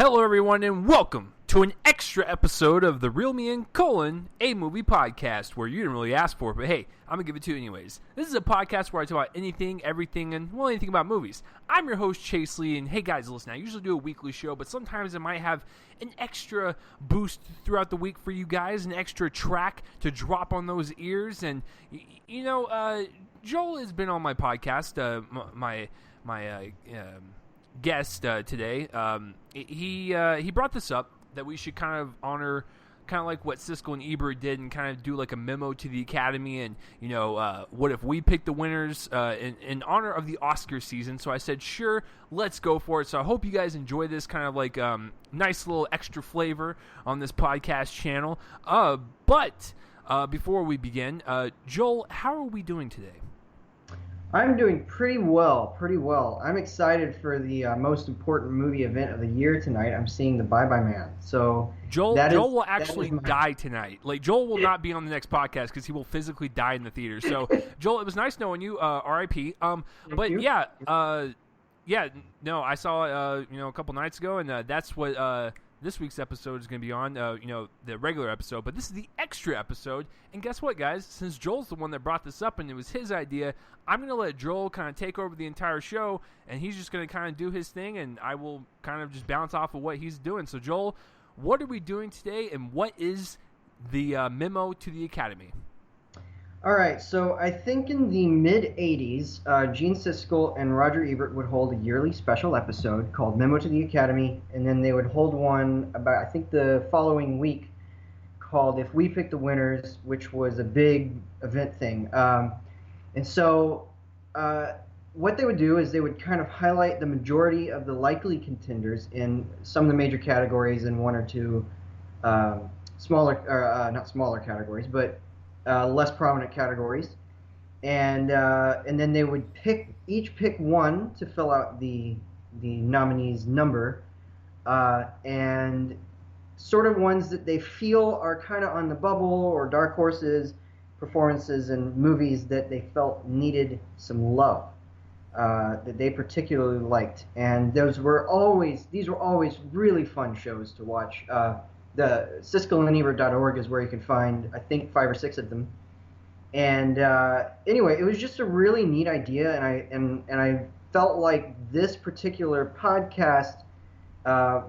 Hello, everyone, and welcome to an extra episode of the Real Me and a movie podcast where you didn't really ask for it, but hey, I'm going to give it to you anyways. This is a podcast where I talk about anything, everything, and, well, anything about movies. I'm your host, Chase Lee, and hey, guys, listen, I usually do a weekly show, but sometimes I might have an extra boost throughout the week for you guys, an extra track to drop on those ears, and, Joel has been on my podcast, my guest today. He brought this up that we should kind of honor kind of like what Siskel and Ebert did and kind of do like a memo to the Academy and, what if we picked the winners in honor of the Oscar season. So I said, sure, let's go for it. So I hope you guys enjoy this kind of like nice little extra flavor on this podcast channel. But before we begin, Joel, how are we doing today? I'm doing pretty well. I'm excited for the most important movie event of the year tonight. I'm seeing The Bye Bye Man. So Joel will actually die tonight. Like, Joel will not be on the next podcast because he will physically die in the theater. So, Joel, it was nice knowing you. R.I.P. But yeah, no, I saw a couple nights ago, and that's what this week's episode is going to be on, the regular episode, but this is the extra episode, and guess what, guys? Since Joel's the one that brought this up, and it was his idea, I'm going to let Joel kind of take over the entire show, and he's just going to kind of do his thing, and I will kind of just bounce off of what he's doing. So, Joel, what are we doing today, and what is the memo to the Academy? All right, so I think in the mid-'80s, Gene Siskel and Roger Ebert would hold a yearly special episode called Memo to the Academy, and then they would hold one about, I think, the following week called If We Pick the Winners, which was a big event thing. And so what they would do is they would kind of highlight the majority of the likely contenders in some of the major categories and one or two not smaller categories, but less prominent categories, and then they would pick one to fill out the nominee's number, and sort of ones that they feel are kind of on the bubble or dark horses, performances and movies that they felt needed some love, that they particularly liked, and these were always really fun shows to watch. The SiskelandEbert.org is where you can find, I think, 5 or 6 of them. And anyway, it was just a really neat idea, and I felt like this particular podcast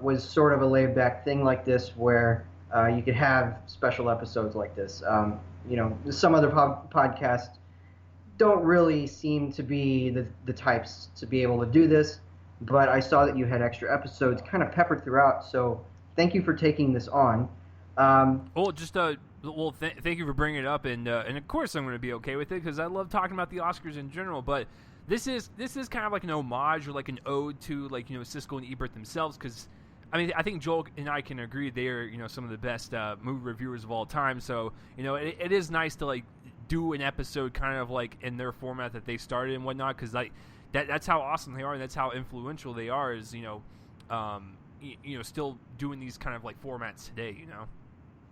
was sort of a laid-back thing like this, where you could have special episodes like this. Some other podcasts don't really seem to be the types to be able to do this, but I saw that you had extra episodes kind of peppered throughout, so thank you for taking this on. Thank you for bringing it up, and of course I'm going to be okay with it because I love talking about the Oscars in general. But this is kind of like an homage or like an ode to Siskel and Ebert themselves, because I think Joel and I can agree they are some of the best movie reviewers of all time. So it is nice to like do an episode kind of like in their format that they started and whatnot, because like that's how awesome they are and that's how influential they are. Is still doing these kind of like formats today,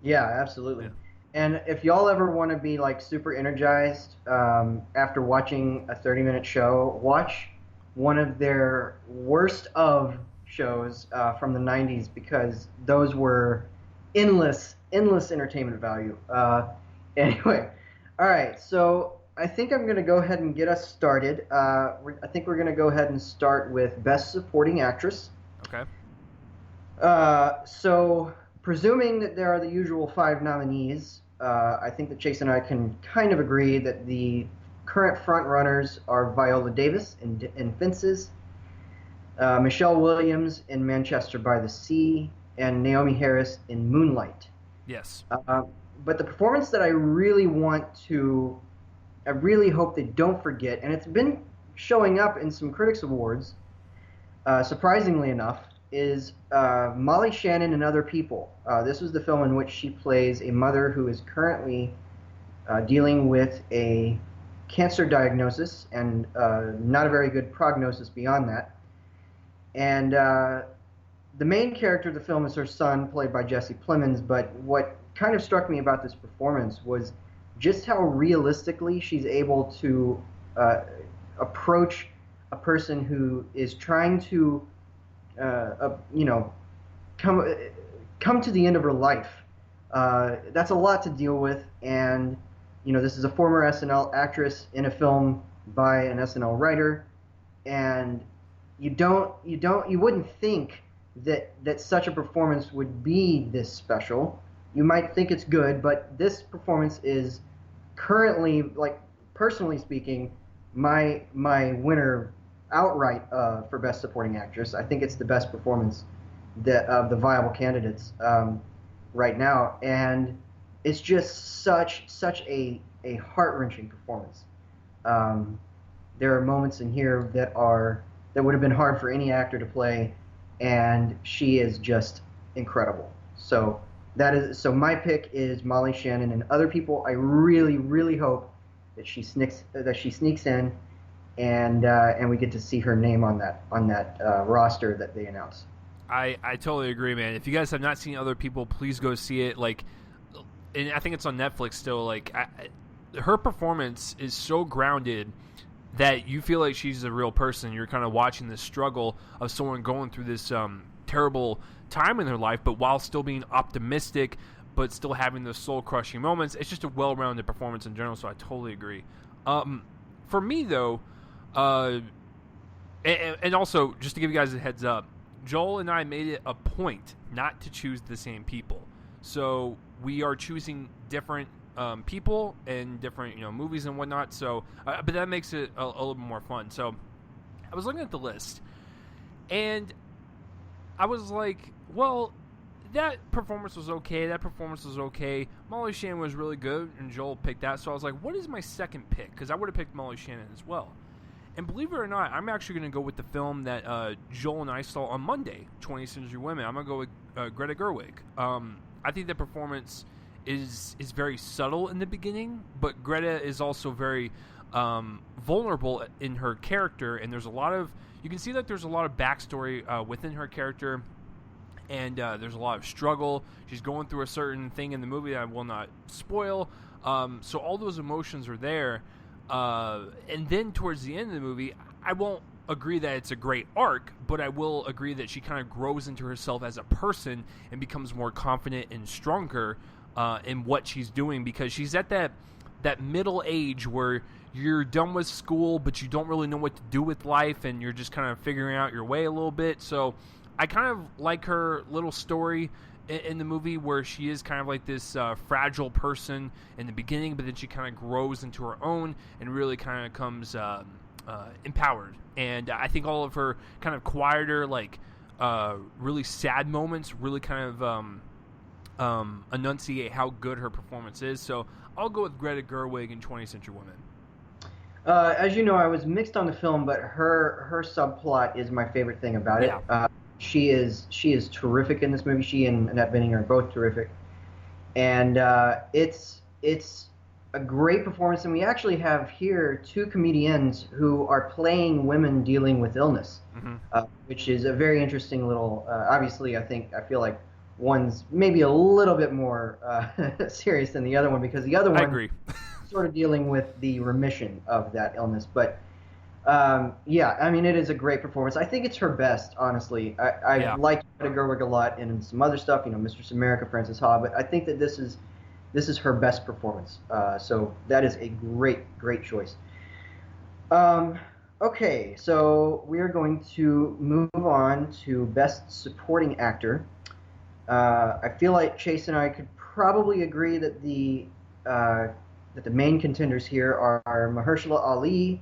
Yeah, absolutely. Yeah. And if y'all ever want to be like super energized after watching a 30-minute show, watch one of their worst of shows from the 90s, because those were endless entertainment value. Anyway, all right, so I think I'm going to go ahead and get us started. I think we're going to go ahead and start with Best Supporting Actress. Okay. So, presuming that there are the usual 5 nominees, I think that Chase and I can kind of agree that the current front runners are Viola Davis in Fences, Michelle Williams in Manchester by the Sea, and Naomi Harris in Moonlight. Yes. But the performance that I really hope they don't forget, and it's been showing up in some Critics Awards, surprisingly enough, is Molly Shannon and Other People. This was the film in which she plays a mother who is currently dealing with a cancer diagnosis and not a very good prognosis beyond that. And the main character of the film is her son, played by Jesse Plemons, but what kind of struck me about this performance was just how realistically she's able to approach a person who is trying to come come to the end of her life. That's a lot to deal with, and this is a former SNL actress in a film by an SNL writer, and you wouldn't think that such a performance would be this special. You might think it's good, but this performance is currently, like, personally speaking, my winner outright for Best Supporting Actress. I think it's the best performance that of the viable candidates right now, and it's just such a heart-wrenching performance. There are moments in here that would have been hard for any actor to play, and she is just incredible. So my pick is Molly Shannon, and other people I really, really hope that she sneaks in, and we get to see her name on that roster that they announced. I totally agree, man. If you guys have not seen Other People, please go see it. Like, and I think it's on Netflix still. Like, her performance is so grounded that you feel like she's a real person. You're kind of watching the struggle of someone going through this terrible time in their life, but while still being optimistic, but still having those soul-crushing moments. It's just a well-rounded performance in general, so I totally agree. For me, though, and also, just to give you guys a heads up, Joel and I made it a point not to choose the same people. So we are choosing different people and different movies and whatnot. So, but that makes it a little bit more fun. So I was looking at the list, and I was like, well, that performance was okay. That performance was okay. Molly Shannon was really good, and Joel picked that. So I was like, what is my second pick? Because I would have picked Molly Shannon as well. And believe it or not, I'm actually going to go with the film that Joel and I saw on Monday, 20th Century Women. I'm going to go with Greta Gerwig. I think the performance is very subtle in the beginning, but Greta is also very vulnerable in her character, and you can see that there's a lot of backstory within her character, and there's a lot of struggle. She's going through a certain thing in the movie that I will not spoil. So all those emotions are there. And then towards the end of the movie, I won't agree that it's a great arc, but I will agree that she kind of grows into herself as a person and becomes more confident and stronger in what she's doing, because she's at that middle age where you're done with school, but you don't really know what to do with life, and you're just kind of figuring out your way a little bit. So I kind of like her little story in the movie, where she is kind of like this fragile person in the beginning, but then she kind of grows into her own and really kind of comes empowered. And I think all of her kind of quieter, like really sad moments really kind of enunciate how good her performance is. So I'll go with Greta Gerwig in 20th Century Women. As you know, I was mixed on the film, but her subplot is my favorite thing about it. She is terrific in this movie. She and Annette Bening are both terrific, and it's a great performance. And we actually have here two comedians who are playing women dealing with illness, which is a very interesting little. Obviously, I feel like one's maybe a little bit more serious than the other one, because the other one, I agree, sort of dealing with the remission of that illness, but. Yeah, I mean, it is a great performance. I think it's her best, honestly. I like Greta Gerwig a lot and some other stuff, Mistress America, Frances Ha, but I think that this is her best performance. So that is a great choice. Okay, so we are going to move on to Best Supporting Actor. I feel like Chase and I could probably agree that the main contenders here are Mahershala Ali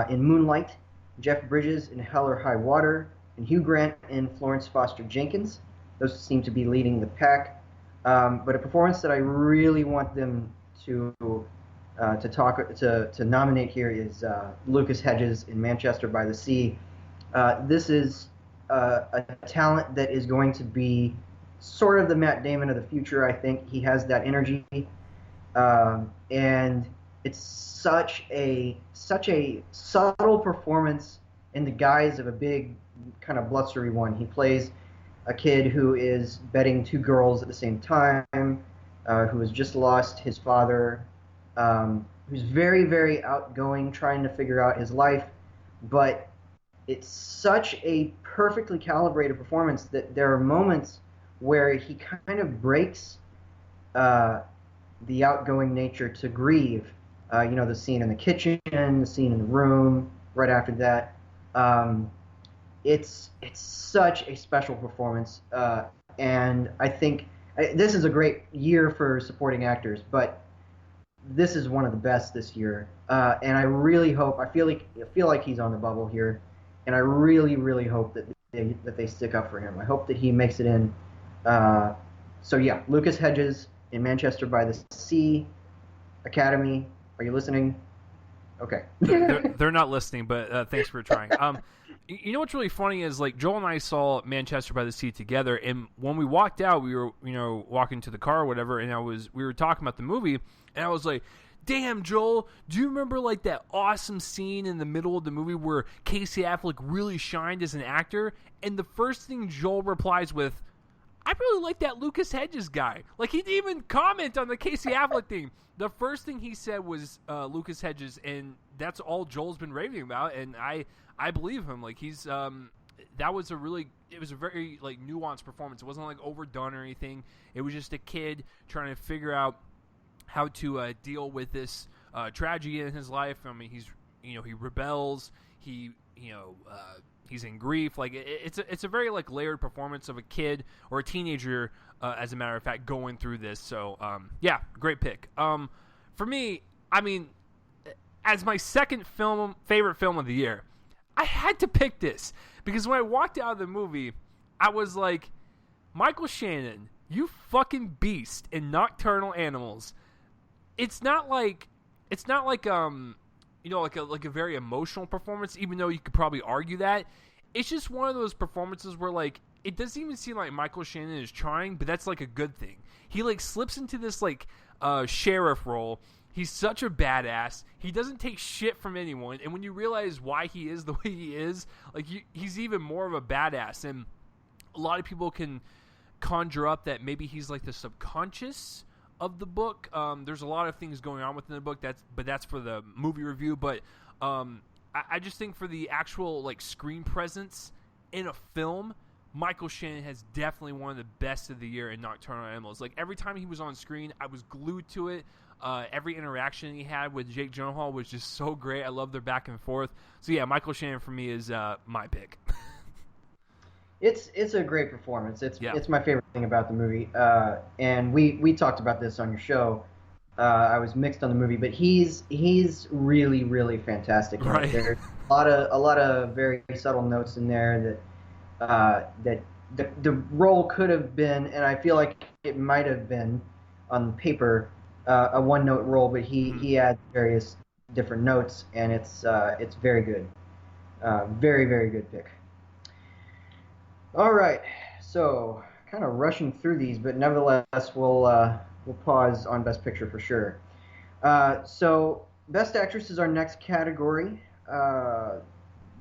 in Moonlight, Jeff Bridges in Hell or High Water, and Hugh Grant in Florence Foster Jenkins. Those seem to be leading the pack. But a performance that I really want them to nominate here is Lucas Hedges in Manchester by the Sea. This is a talent that is going to be sort of the Matt Damon of the future. I think he has that energy, and it's such a subtle performance in the guise of a big kind of blustery one. He plays a kid who is betting two girls at the same time, who has just lost his father, who's very, very outgoing, trying to figure out his life, but it's such a perfectly calibrated performance that there are moments where he kind of breaks the outgoing nature to grieve. The scene in the kitchen, the scene in the room, right after that. It's such a special performance, and I think this is a great year for supporting actors, but this is one of the best this year. And I really hope. I feel like he's on the bubble here, and I really, really hope that they stick up for him. I hope that he makes it in. So yeah, Lucas Hedges in Manchester by the Sea. Academy, are you listening? Okay. they're not listening, but thanks for trying. You know what's really funny is, like, Joel and I saw Manchester by the Sea together, and when we walked out, we were walking to the car or whatever, and we were talking about the movie, and I was like, damn, Joel, do you remember, like, that awesome scene in the middle of the movie where Casey Affleck really shined as an actor? And the first thing Joel replies with, I really like that Lucas Hedges guy. Like, he didn't even comment on the Casey Affleck thing. The first thing he said was Lucas Hedges, and that's all Joel's been raving about, and I believe him. Like, he's it was a very, like, nuanced performance. It wasn't, like, overdone or anything. It was just a kid trying to figure out how to deal with this tragedy in his life. I mean, he rebels. He's in grief. Like, it's a very, like, layered performance of a kid or a teenager, as a matter of fact, going through this. So yeah, great pick. For me, I mean, as my second favorite film of the year, I had to pick this because when I walked out of the movie, I was like, Michael Shannon, you fucking beast in Nocturnal Animals. It's not like like a very emotional performance, even though you could probably argue that. It's just one of those performances where, like, it doesn't even seem like Michael Shannon is trying, but that's, like, a good thing. He, like, slips into this, like, sheriff role. He's such a badass. He doesn't take shit from anyone, and when you realize why he is the way he is, like, he's even more of a badass. And a lot of people can conjure up that maybe he's, like, the subconscious of the book. There's a lot of things going on within the book. That's for the movie review. But I just think for the actual, like, screen presence in a film, Michael Shannon has definitely one of the best of the year in Nocturnal Animals. Like, every time he was on screen, I was glued to it. Every interaction he had with Jake Gyllenhaal was just so great. I love their back and forth. So yeah, Michael Shannon for me is my pick. It's a great performance. It's my favorite thing about the movie. And we talked about this on your show. I was mixed on the movie, but he's really, really fantastic. Right. There's a lot of very subtle notes in there that the role could have been, and I feel like it might have been on paper a one-note role, but he adds various different notes, and it's very good. Very, very good pick. All right, so kind of rushing through these, but nevertheless, we'll pause on Best Picture for sure. So Best Actress is our next category.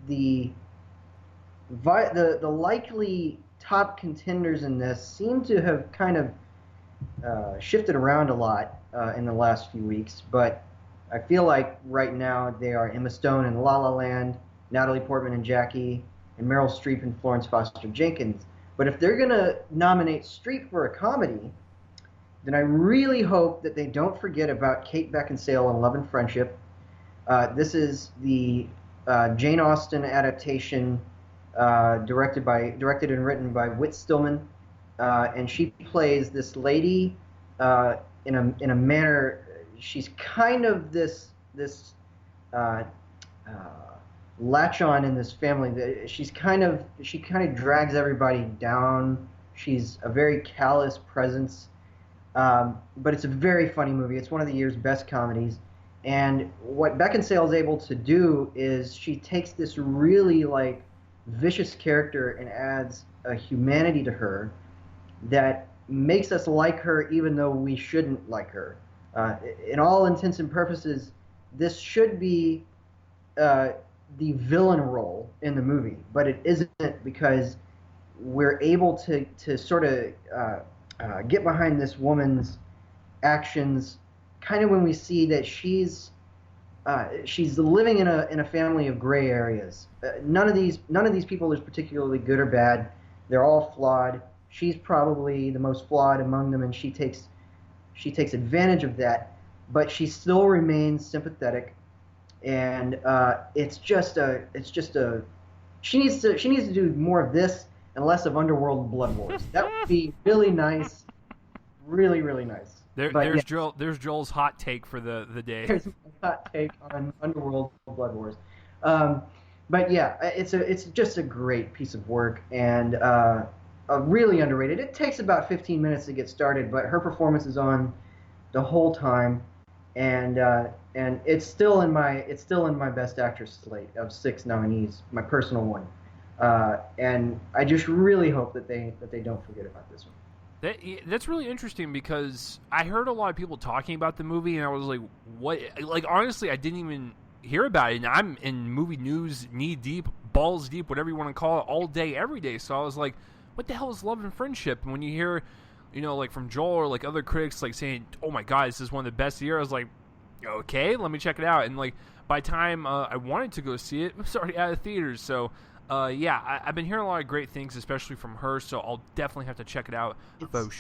The likely top contenders in this seem to have kind of shifted around a lot in the last few weeks, but I feel like right now they are Emma Stone in La La Land, Natalie Portman and Jackie, and Meryl Streep and Florence Foster Jenkins. But if they're going to nominate Streep for a comedy, then I really hope that they don't forget about Kate Beckinsale in Love and Friendship. This is the Jane Austen adaptation, directed and written by Whit Stillman, and she plays this lady in a manner. She's kind of this latch on in this family. She kind of drags everybody down. She's a very callous presence, but it's a very funny movie. It's one of the year's best comedies. And what Beckinsale is able to do is she takes this really, like, vicious character and adds a humanity to her that makes us like her even though we shouldn't like her. In all intents and purposes, this should be the villain role in the movie, but it isn't, because we're able to sort of get behind this woman's actions kind of when we see that she's she's living in a family of gray areas. None of these people is particularly good or bad. They're all flawed. She's probably the most flawed among them, and she takes advantage of that. But she still remains sympathetic, and it's just a she needs to do more of this and less of Underworld Blood Wars. That would be really nice, really really nice. There's Joel's hot take for the day. There's my hot take on Underworld Blood Wars. But yeah, it's just a great piece of work and really underrated. It takes about 15 minutes to get started, but her performance is on the whole time, and it's still in my Best Actress slate of 6 nominees, my personal one. And I just really hope that they don't forget about this one. That's really interesting because I heard a lot of people talking about the movie, and I was like, "What?" Like, honestly, I didn't even hear about it, and I'm in movie news knee deep, balls deep, whatever you want to call it, all day, every day. So I was like, "What the hell is Love and Friendship?" And when you hear, like from Joel or like other critics, like saying, "Oh my God, this is one of the best of the year," I was like, "Okay, let me check it out." And like by the time I wanted to go see it, it was already out of theaters. So. I've been hearing a lot of great things, especially from her, so I'll definitely have to check it out.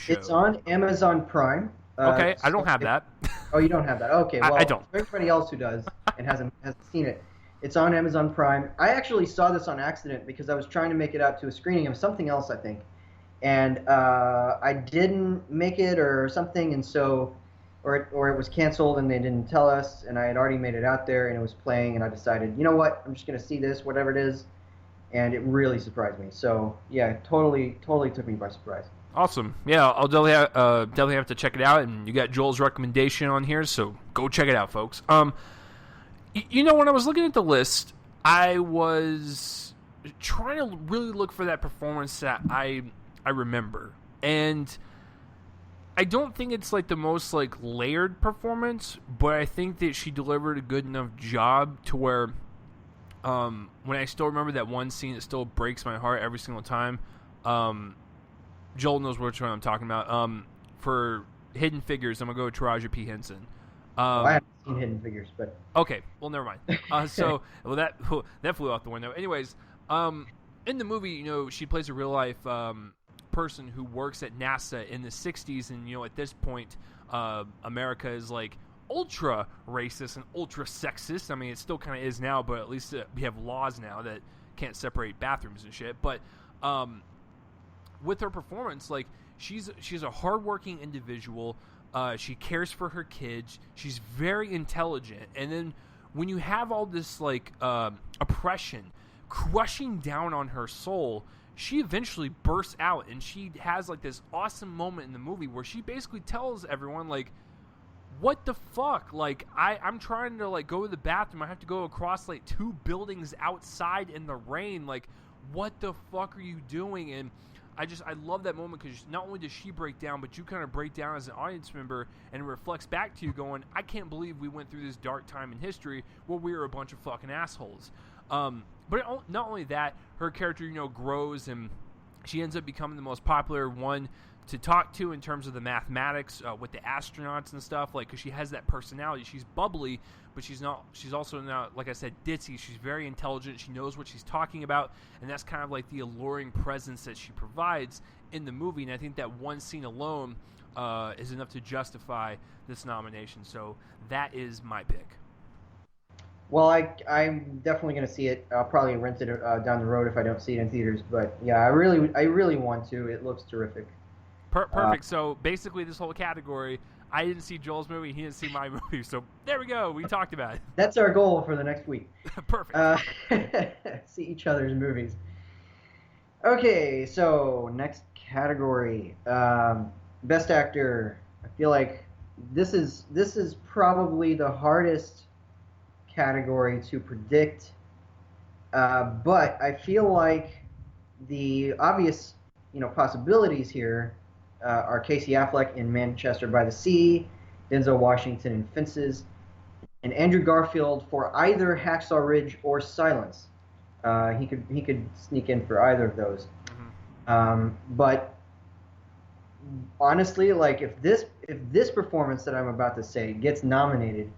It's on Amazon Prime. Okay, I don't have that. Oh, you don't have that? Okay, well, I don't. For everybody else who does and hasn't seen it, it's on Amazon Prime. I actually saw this on accident because I was trying to make it out to a screening of something else, I think, and I didn't make it or something, and so, or it was canceled and they didn't tell us, and I had already made it out there and it was playing, and I decided, you know what, I'm just gonna see this, whatever it is. And it really surprised me. So yeah, totally took me by surprise. Awesome. Yeah, I'll definitely have to check it out. And you got Joel's recommendation on here, so go check it out, folks. When I was looking at the list, I was trying to really look for that performance that I remember, and I don't think it's like the most like layered performance, but I think that she delivered a good enough job to where. When I still remember that one scene, it still breaks my heart every single time. Joel knows which one I'm talking about. For Hidden Figures, I'm gonna go with Taraji P. Henson. I haven't seen Hidden Figures, but okay, well, never mind. That flew out the window. Anyways, in the movie, she plays a real life person who works at NASA in the '60s, and at this point, America is like ultra racist and ultra sexist. I mean, it still kind of is now, but at least we have laws now that can't separate bathrooms and shit. But with her performance, like she's a hardworking individual. She cares for her kids. She's very intelligent. And then when you have all this like oppression crushing down on her soul, she eventually bursts out, and she has like this awesome moment in the movie where she basically tells everyone like, what the fuck? Like, I'm trying to, like, go to the bathroom. I have to go across, like, 2 buildings outside in the rain. Like, what the fuck are you doing? And I love that moment because not only does she break down, but you kind of break down as an audience member, and it reflects back to you going, I can't believe we went through this dark time in history where we were a bunch of fucking assholes. But not only that, her character, grows, and she ends up becoming the most popular one to talk to in terms of the mathematics with the astronauts and stuff, like, because she has that personality. She's bubbly, but she's also not, like I said, ditzy. She's very intelligent. She knows what she's talking about, and that's kind of like the alluring presence that she provides in the movie. And I think that one scene alone is enough to justify this nomination. So that is my pick. Well, I'm definitely going to see it. I'll probably rent it down the road if I don't see it in theaters. But yeah, I really want to. It looks terrific. Perfect. So basically, this whole category, I didn't see Joel's movie, he didn't see my movie. So there we go. We talked about it. That's our goal for the next week. Perfect. See each other's movies. Okay, so next category, Best Actor. I feel like this is probably the hardest category to predict, but I feel like the obvious possibilities here are Casey Affleck in Manchester by the Sea, Denzel Washington in Fences, and Andrew Garfield for either Hacksaw Ridge or Silence. He could sneak in for either of those. Mm-hmm. But honestly, like if this performance that I'm about to say gets nominated,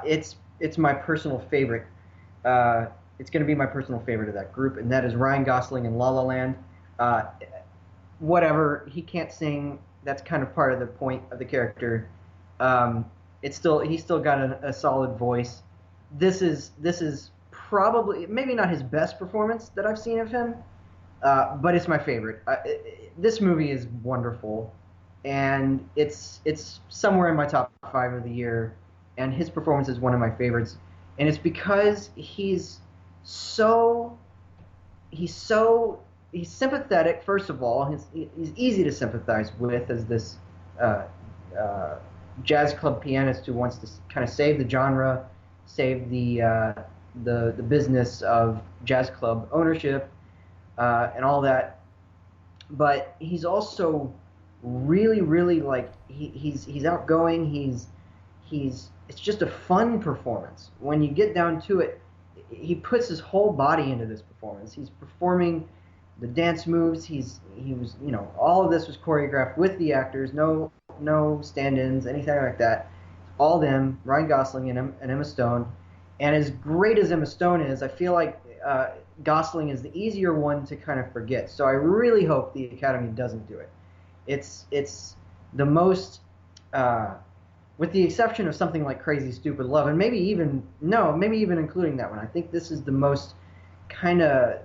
it's it's my personal favorite. It's going to be my personal favorite of that group, and that is Ryan Gosling in La La Land. Uh, Whatever, he can't sing. That's kind of part of the point of the character. He's still got a solid voice. This is probably maybe not his best performance that I've seen of him, but it's my favorite. This movie is wonderful, and it's somewhere in my top 5 of the year. And his performance is one of my favorites, and it's because he's sympathetic. First of all, he's easy to sympathize with as this jazz club pianist who wants to kind of save the genre, save the business of jazz club ownership and all that. But he's also really, really like he's outgoing. It's just a fun performance. When you get down to it, he puts his whole body into this performance. He's performing the dance moves. He was, all of this was choreographed with the actors. No stand-ins, anything like that. All them, Ryan Gosling and Emma Stone. And as great as Emma Stone is, I feel like Gosling is the easier one to kind of forget. So I really hope the Academy doesn't do it. It's the most, with the exception of something like Crazy Stupid Love, and maybe even including that one. I think this is the most kind of,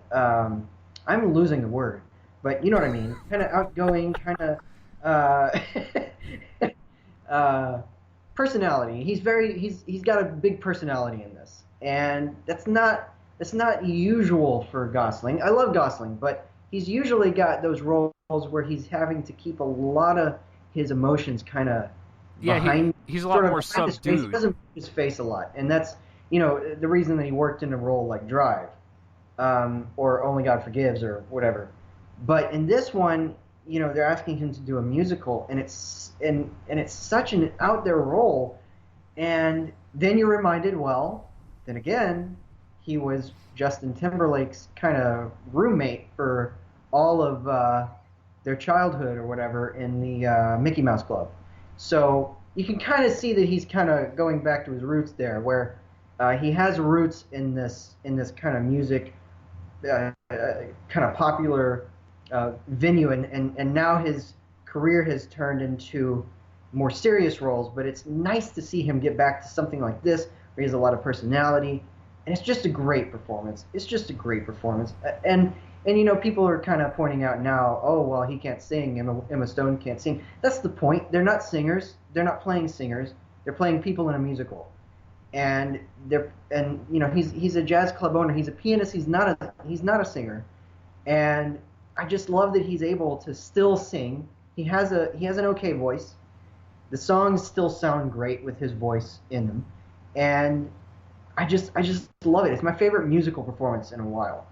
I'm losing the word, but you know what I mean. Kind of outgoing, kind of personality. He's got a big personality in this, and that's not usual for Gosling. I love Gosling, but he's usually got those roles where he's having to keep a lot of his emotions kind of behind. He's a lot more subdued. He doesn't move his face a lot, and that's the reason that he worked in a role like Drive, or Only God Forgives, or whatever. But in this one, they're asking him to do a musical, and it's such an out there role, and then you're reminded, well, then again, he was Justin Timberlake's kind of roommate for all of their childhood or whatever in the Mickey Mouse Club. So you can kind of see that he's kind of going back to his roots there, where he has roots in this kind of music, kind of popular venue, and now his career has turned into more serious roles. But it's nice to see him get back to something like this, where he has a lot of personality, and it's just a great performance. And people are kind of pointing out now, oh, well, he can't sing. Emma Stone can't sing. That's the point. They're not singers. They're not playing singers. They're playing people in a musical. And he's a jazz club owner. He's a pianist. He's not a singer. And I just love that he's able to still sing. He has an okay voice. The songs still sound great with his voice in them. And I just love it. It's my favorite musical performance in a while.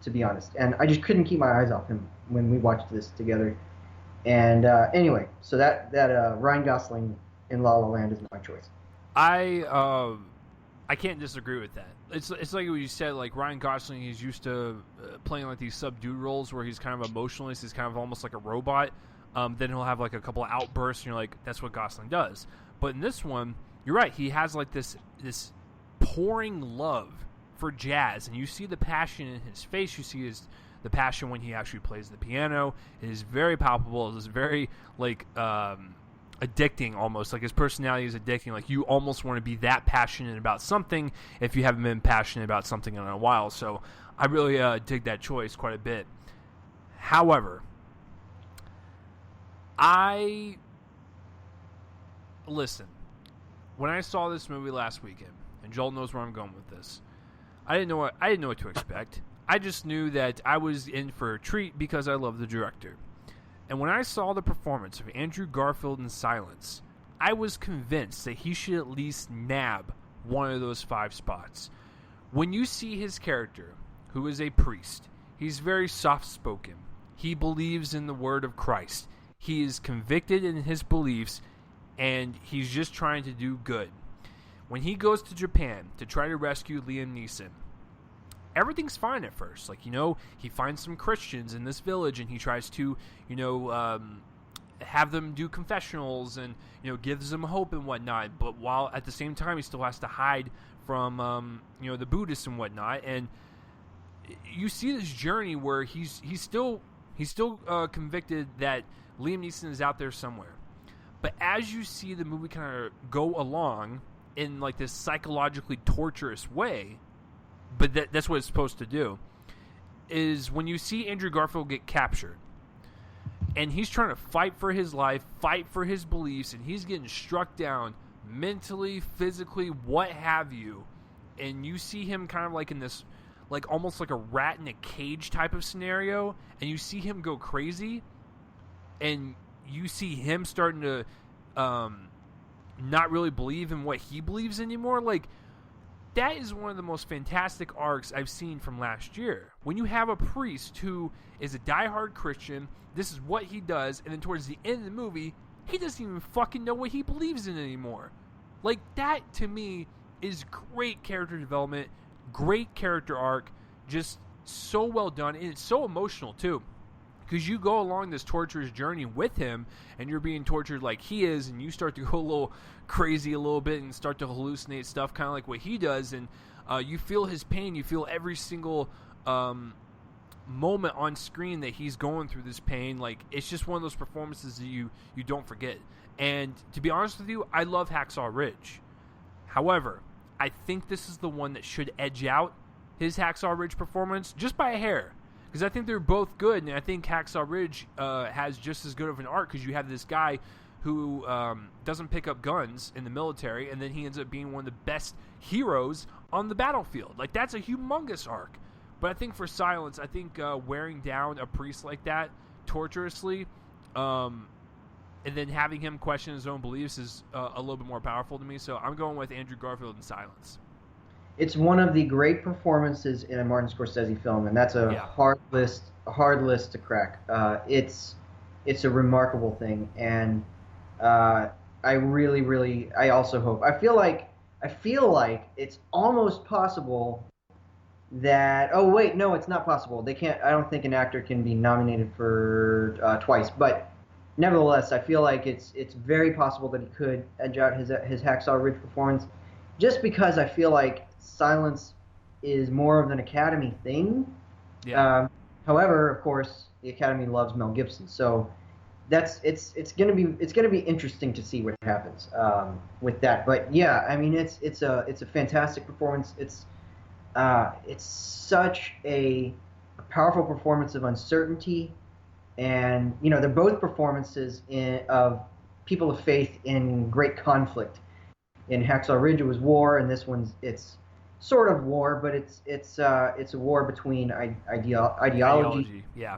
To be honest, and I just couldn't keep my eyes off him when we watched this together. And anyway, so that Ryan Gosling in La La Land is my choice. I can't disagree with that. It's like what you said. Like Ryan Gosling, he's used to playing like these subdued roles where he's kind of emotionless. He's kind of almost like a robot. Then he'll have like a couple of outbursts, and you're like, that's what Gosling does. But in this one, you're right. He has like this pouring love for jazz, and you see the passion in his face. You see the passion when he actually plays the piano. It is very palpable. It is very like addicting, almost like his personality is addicting. Like you almost want to be that passionate about something if you haven't been passionate about something in a while. So I really dig that choice quite a bit. However, listen, when I saw this movie last weekend, and Joel knows where I'm going with this, I didn't know what to expect. I just knew that I was in for a treat because I love the director. And when I saw the performance of Andrew Garfield in Silence, I was convinced that he should at least nab one of those 5 spots. When you see his character, who is a priest, he's very soft-spoken. He believes in the word of Christ. He is convicted in his beliefs, and he's just trying to do good. When he goes to Japan to try to rescue Liam Neeson, everything's fine at first. Like, he finds some Christians in this village, and he tries to, have them do confessionals and, gives them hope and whatnot. But while at the same time, he still has to hide from, the Buddhists and whatnot. And you see this journey where he's still convicted that Liam Neeson is out there somewhere. But as you see the movie kind of go along in like this psychologically torturous way, but that's what it's supposed to do, is when you see Andrew Garfield get captured, and he's trying to fight for his life, fight for his beliefs, and he's getting struck down mentally, physically, what have you, and you see him kind of like in this, like almost like a rat in a cage type of scenario, and you see him go crazy, and you see him starting to not really believe in what he believes anymore. Like, that is one of the most fantastic arcs I've seen from last year. When you have a priest who is a diehard Christian, this is what he does, and then towards the end of the movie, he doesn't even fucking know what he believes in anymore. Like, that to me is great character development, great character arc, just so well done, and it's so emotional too. Because you go along this torturous journey with him, and you're being tortured like he is, and you start to go a little crazy a little bit and start to hallucinate stuff kind of like what he does, and you feel his pain, you feel every single moment on screen that he's going through this pain. Like, it's just one of those performances that you don't forget. And to be honest with you, I love Hacksaw Ridge. However, I think this is the one that should edge out his Hacksaw Ridge performance just by a hair. Because I think they're both good, and I think Hacksaw Ridge has just as good of an arc, because you have this guy who doesn't pick up guns in the military, and then he ends up being one of the best heroes on the battlefield. Like, that's a humongous arc. But I think for Silence, I think wearing down a priest like that torturously, and then having him question his own beliefs is a little bit more powerful to me. So I'm going with Andrew Garfield in Silence. It's one of the great performances in a Martin Scorsese film, and that's a hard list to crack. It's a remarkable thing, and I also hope. I feel like it's almost possible that. Oh wait, no, it's not possible. They can't. I don't think an actor can be nominated for twice, but nevertheless, I feel like it's very possible that he could edge out his Hacksaw Ridge performance, just because I feel like Silence is more of an Academy thing. Yeah. However, of course, the Academy loves Mel Gibson, so it's gonna be interesting to see what happens with that. But yeah, I mean, it's a fantastic performance. It's such a powerful performance of uncertainty, and they're both performances of people of faith in great conflict. In Hacksaw Ridge, it was war, and this one's it's sort of war, but it's a war between ideology. Yeah.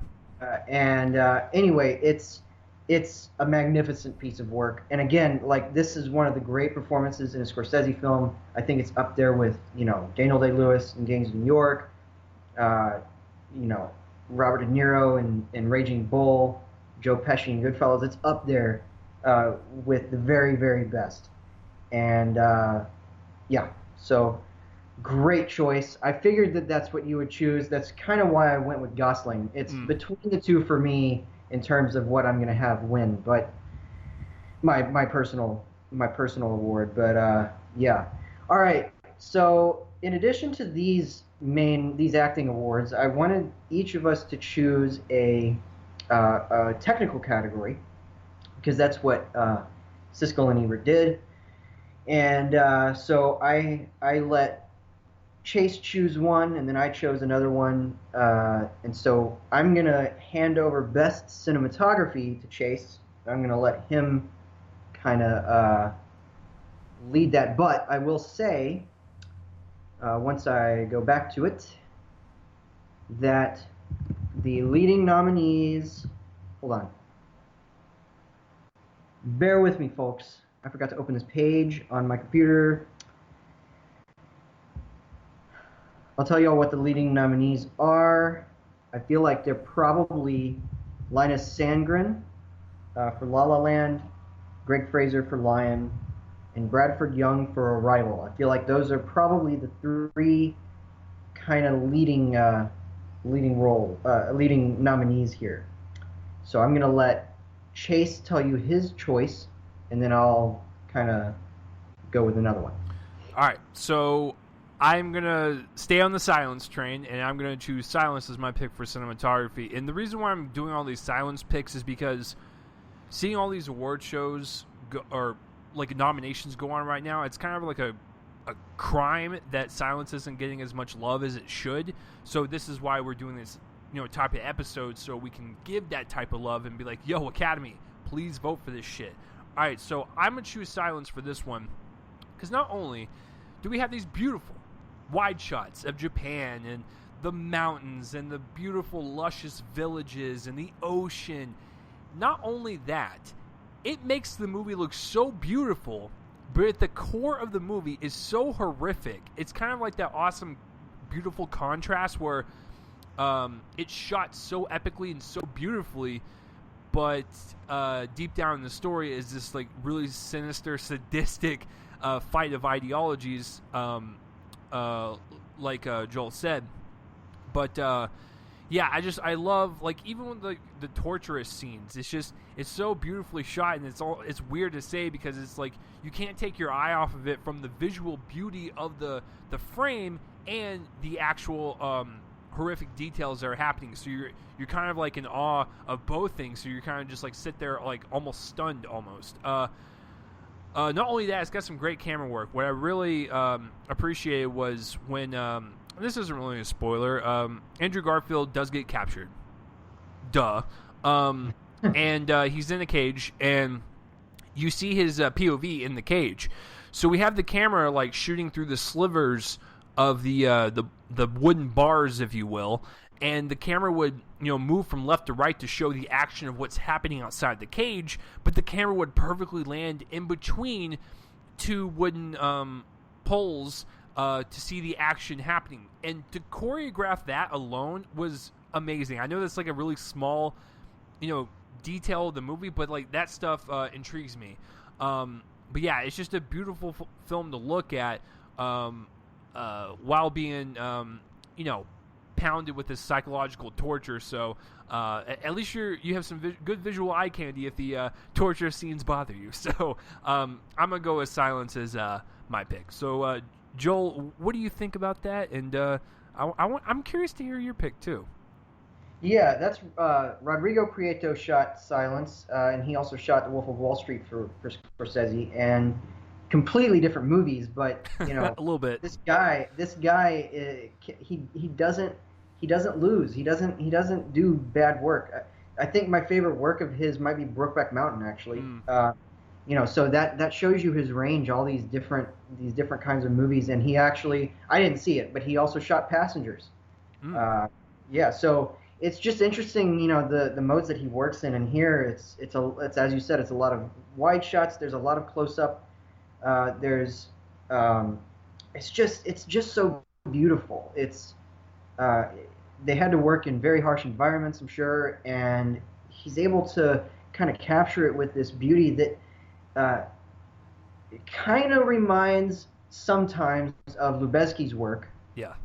Anyway, it's a magnificent piece of work, and again, like, this is one of the great performances in a Scorsese film. I think it's up there with Daniel Day-Lewis in Gangs of New York, Robert De Niro in Raging Bull, Joe Pesci in Goodfellas. It's up there with the very, very best. And so great choice. I figured that that's what you would choose. That's kind of why I went with Gosling. It's between the two for me in terms of what I'm going to have win, but my personal award. But yeah. All right. So in addition to these acting awards, I wanted each of us to choose a technical category, because that's what Siskel and Ebert did. And so I let Chase choose one, and then I chose another one. And so I'm going to hand over Best Cinematography to Chase. I'm going to let him kind of lead that. But I will say, once I go back to it, that the leading nominees... Hold on. Bear with me, folks. I forgot to open this page on my computer. I'll tell you all what the leading nominees are. I feel like they're probably Linus Sandgren for La La Land, Greg Fraser for Lion, and Bradford Young for Arrival. I feel like those are probably the three kind of leading nominees here. So I'm going to let Chase tell you his choice, and then I'll kind of go with another one. All right, so I'm going to stay on the silence train, and I'm going to choose silence as my pick for cinematography. And the reason why I'm doing all these silence picks is because seeing all these award shows or like nominations go on right now, it's kind of like a crime that silence isn't getting as much love as it should. So this is why we're doing this, type of episode, so we can give that type of love and be like, yo, Academy, please vote for this shit. All right, so I'm going to choose silence for this one, because not only do we have these beautiful wide shots of Japan and the mountains and the beautiful luscious villages and the ocean, not only that, it makes the movie look so beautiful, but at the core of the movie is so horrific. It's kind of like that awesome, beautiful contrast where it's shot so epically and so beautifully, but deep down in the story is this like really sinister, sadistic fight of ideologies, like Joel said. But yeah, I love, like, even with the torturous scenes, it's so beautifully shot, and it's weird to say because it's like you can't take your eye off of it from the visual beauty of the frame and the actual horrific details that are happening. So you're kind of like in awe of both things. So you're kind of just like sit there like almost stunned almost. Not only that, it's got some great camera work. What I really appreciated was when this isn't really a spoiler. Andrew Garfield does get captured. Duh. And he's in a cage, and you see his POV in the cage. So we have the camera like shooting through the slivers of the wooden bars, if you will, and the camera would move from left to right to show the action of what's happening outside the cage, but the camera would perfectly land in between two wooden poles to see the action happening. And to choreograph that alone was amazing. I know that's like a really small detail of the movie, but like that stuff intrigues me. But yeah, it's just a beautiful film to look at while being pounded with this psychological torture. So at least you have some good visual eye candy if the torture scenes bother you. So I'm gonna go with silence as my pick. So Joel, what do you think about that? And I'm curious to hear your pick too. Yeah, that's Rodrigo Prieto shot Silence, and he also shot The Wolf of Wall Street for Scorsese, and completely different movies. But a little bit. This guy, he doesn't lose. He doesn't do bad work. I think my favorite work of his might be Brokeback Mountain, actually. So that shows you his range, all these different kinds of movies. And he actually, I didn't see it, but he also shot Passengers. So it's just interesting, the modes that he works in. And here it's as you said, it's a lot of wide shots. There's a lot of close up. It's just so beautiful. They had to work in very harsh environments, I'm sure, and he's able to kind of capture it with this beauty that it kind of reminds sometimes of Lubezki's work. Yeah.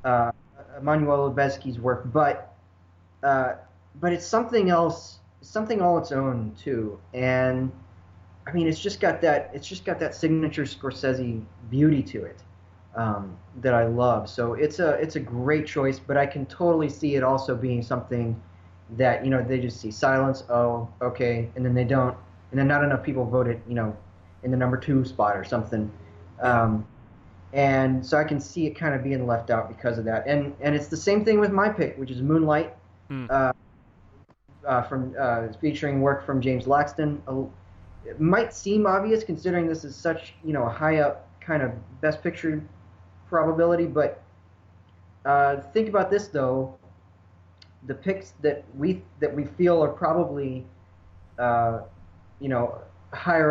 Emmanuel Lubezki's work, but it's something else, something all its own too. And I mean, it's just got that signature Scorsese beauty to it that I love. So it's a great choice, but I can totally see it also being something that they just see Silence, oh okay, and then they don't, and then not enough people voted in the number 2 spot or something. And so I can see it kind of being left out because of that. And it's the same thing with my pick, which is Moonlight, featuring work from James Laxton. It might seem obvious considering this is such a high up kind of Best Picture probability, but think about this though. The picks that we feel are probably higher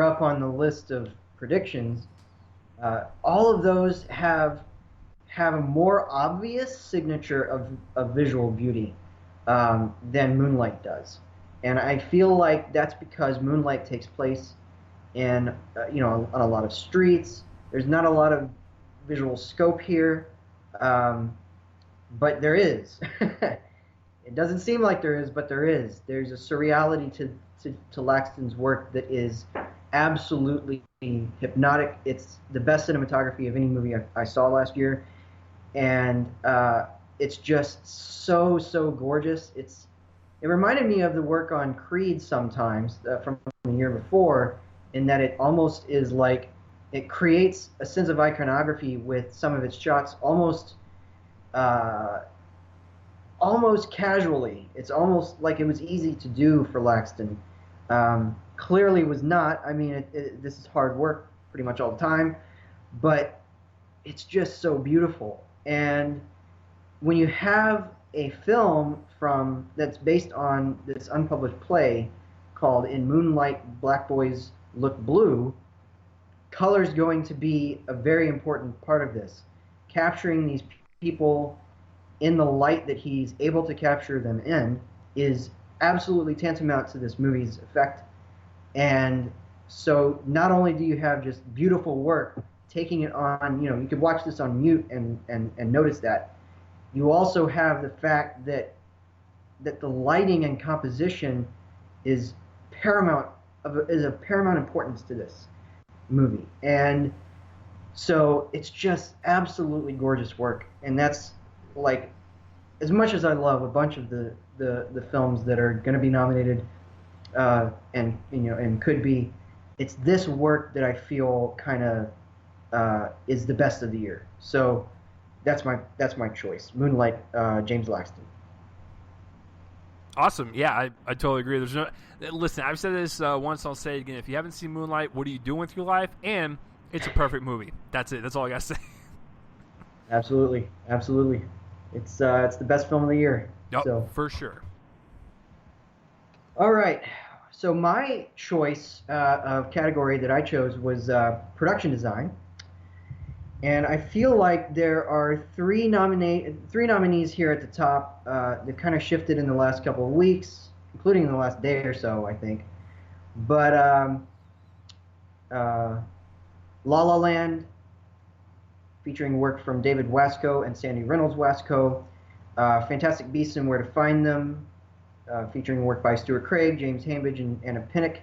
up on the list of predictions, all of those have a more obvious signature of visual beauty than Moonlight does. And I feel like that's because Moonlight takes place in, on a lot of streets. There's not a lot of visual scope here, but there is. It doesn't seem like there is, but there is. There's a surreality to Laxton's work that is absolutely hypnotic. It's the best cinematography of any movie I saw last year, and it's just so gorgeous. It reminded me of the work on Creed sometimes from the year before, in that it almost is like it creates a sense of iconography with some of its shots almost casually. It's almost like it was easy to do for Laxton. Clearly was not. I mean, this is hard work pretty much all the time, but it's just so beautiful. And when you have a film that's based on this unpublished play called In Moonlight, Black Boys Look Blue, color's going to be a very important part of this. Capturing these people in the light that he's able to capture them in is absolutely tantamount to this movie's effect. And so not only do you have just beautiful work, taking it on, you could watch this on mute and notice that. You also have the fact that the lighting and composition is of paramount importance to this movie. And so it's just absolutely gorgeous work. And that's, like, as much as I love a bunch of the films that are going to be nominated and could be, it's this work that I feel kind of is the best of the year. So that's my choice. Moonlight, James Laxton. Awesome. Yeah, I totally agree. Listen, I've said this once, I'll say it again. If you haven't seen Moonlight, what are you doing with your life? And it's a perfect movie. That's it. That's all I got to say. Absolutely. It's the best film of the year. Yep, so. For sure. All right. So my choice of category that I chose was production design. And I feel like there are three nominees here at the top that kind of shifted in the last couple of weeks, including in the last day or so, I think. But La La Land, featuring work from David Wasco and Sandy Reynolds Wasco. Fantastic Beasts and Where to Find Them, featuring work by Stuart Craig, James Hambidge, and Anna Pinnock.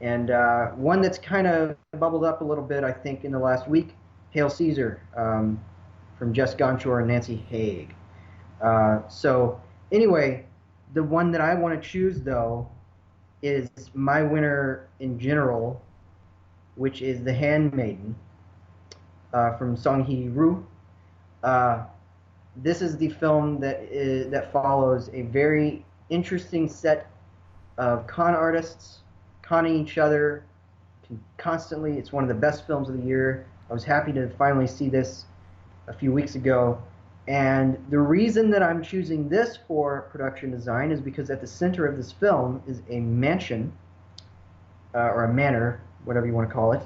And one that's kind of bubbled up a little bit, I think, in the last week, Hail Caesar, from Jess Gonshore and Nancy Haig. So anyway, the one that I want to choose, though, is my winner in general, which is The Handmaiden, from Song Hee-Roo. This is the film that follows a very interesting set of con artists conning each other constantly. It's one of the best films of the year. I was happy to finally see this a few weeks ago. And the reason that I'm choosing this for production design is because at the center of this film is a mansion, or a manor, whatever you want to call it.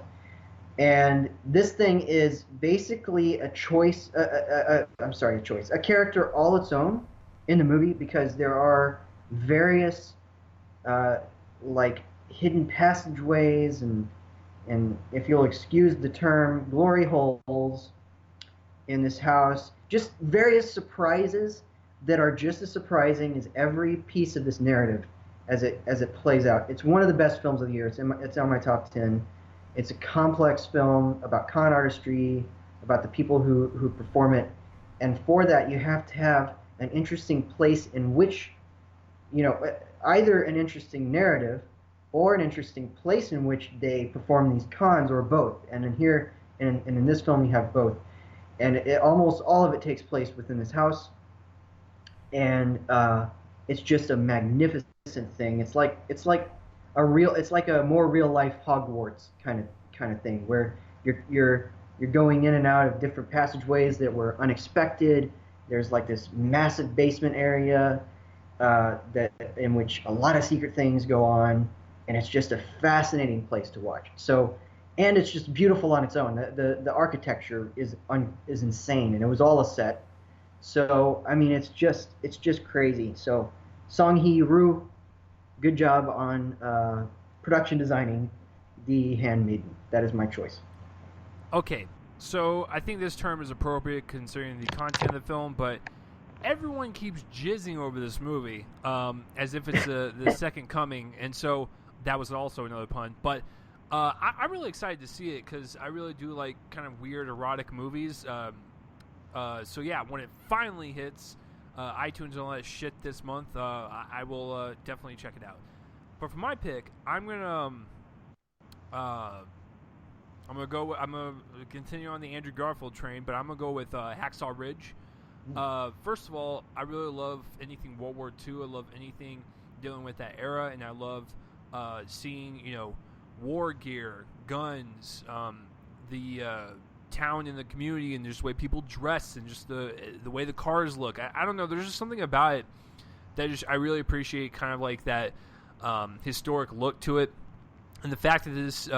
And this thing is basically a character all its own in the movie, because there are various like hidden passageways and if you'll excuse the term, glory holes in this house. Just various surprises that are just as surprising as every piece of this narrative as it plays out. It's one of the best films of the year. It's on my top 10. It's a complex film about con artistry, about the people who perform it. And for that, you have to have an interesting place in which, either an interesting narrative or an interesting place in which they perform these cons, or both. And in this film, you have both. And almost all of it takes place within this house. And it's just a magnificent thing. It's like a more real life Hogwarts kind of thing, where you're going in and out of different passageways that were unexpected. There's like this massive basement area in which a lot of secret things go on, and it's just a fascinating place to watch. So, and it's just beautiful on its own. The architecture is insane, and it was all a set. So I mean, it's just crazy. So Song Hee-Roo, good job on production designing The Handmaiden. That is my choice. Okay, so I think this term is appropriate considering the content of the film, but everyone keeps jizzing over this movie as if it's the second coming, and so that was also another pun. But I'm really excited to see it because I really do like kind of weird erotic movies. So yeah, when it finally hits iTunes and all that shit this month, I will definitely check it out. But for my pick, I'm gonna continue on the Andrew Garfield train, but I'm gonna go with Hacksaw Ridge. First of all, I really love anything World War II. I love anything dealing with that era, and I love seeing war gear, guns, the town and the community, and just the way people dress, and just the way the cars look. I don't know. There's just something about it that I really appreciate, kind of like that historic look to it, and the fact that this